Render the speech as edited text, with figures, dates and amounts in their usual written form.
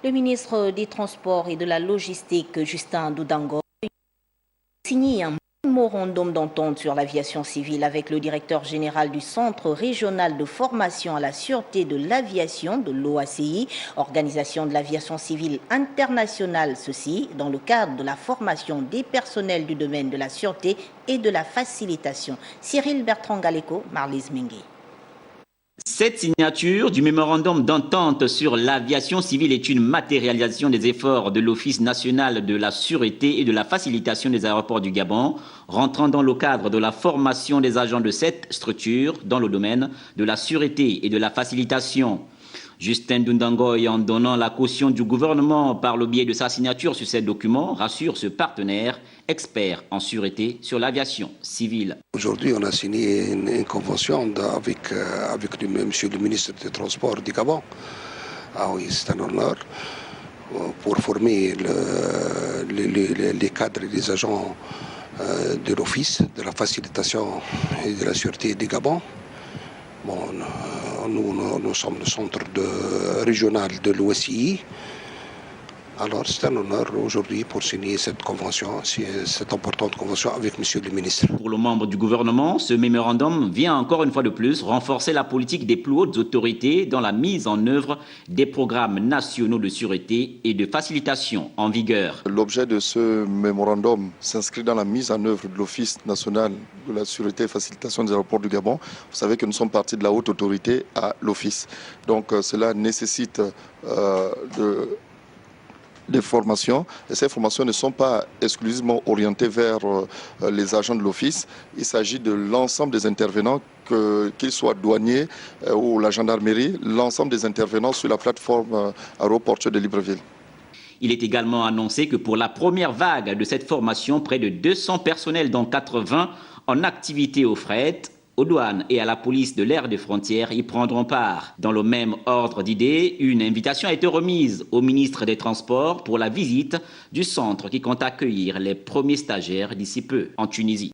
Le ministre des Transports et de la Logistique, Justin Doudango, a signé un mémorandum d'entente sur l'aviation civile avec le directeur général du Centre régional de formation à la sûreté de l'aviation de l'OACI, Organisation de l'aviation civile internationale, ceci dans le cadre de la formation des personnels du domaine de la sûreté et de la facilitation. Cyril Bertrand-Galeko, Marlise Mengue. Cette signature du mémorandum d'entente sur l'aviation civile est une matérialisation des efforts de l'Office national de la sûreté et de la facilitation des aéroports du Gabon, rentrant dans le cadre de la formation des agents de cette structure dans le domaine de la sûreté et de la facilitation. Justin Doudango, en donnant la caution du gouvernement par le biais de sa signature sur ces documents, rassure ce partenaire expert en sûreté sur l'aviation civile. Aujourd'hui, on a signé une convention avec monsieur le ministre des Transports du Gabon. Ah oui, c'est un honneur pour former les cadres et les agents de l'Office de la facilitation et de la sûreté du Gabon. Bon, nous sommes le centre régional de l'OACI. Alors c'est un honneur aujourd'hui pour signer cette convention, cette importante convention avec monsieur le ministre. Pour le membre du gouvernement, ce mémorandum vient encore une fois de plus renforcer la politique des plus hautes autorités dans la mise en œuvre des programmes nationaux de sûreté et de facilitation en vigueur. L'objet de ce mémorandum s'inscrit dans la mise en œuvre de l'Office national de la sûreté et facilitation des aéroports du Gabon. Vous savez que nous sommes partis de la haute autorité à l'Office. Donc cela nécessite des formations, et ces formations ne sont pas exclusivement orientées vers les agents de l'Office. Il s'agit de l'ensemble des intervenants, qu'ils soient douaniers ou la gendarmerie, l'ensemble des intervenants sur la plateforme aéroportuaire de Libreville. Il est également annoncé que pour la première vague de cette formation, près de 200 personnels, dont 80 en activité au fret, aux douanes et à la police de l'air des frontières y prendront part. Dans le même ordre d'idées, une invitation a été remise au ministre des Transports pour la visite du centre qui compte accueillir les premiers stagiaires d'ici peu en Tunisie.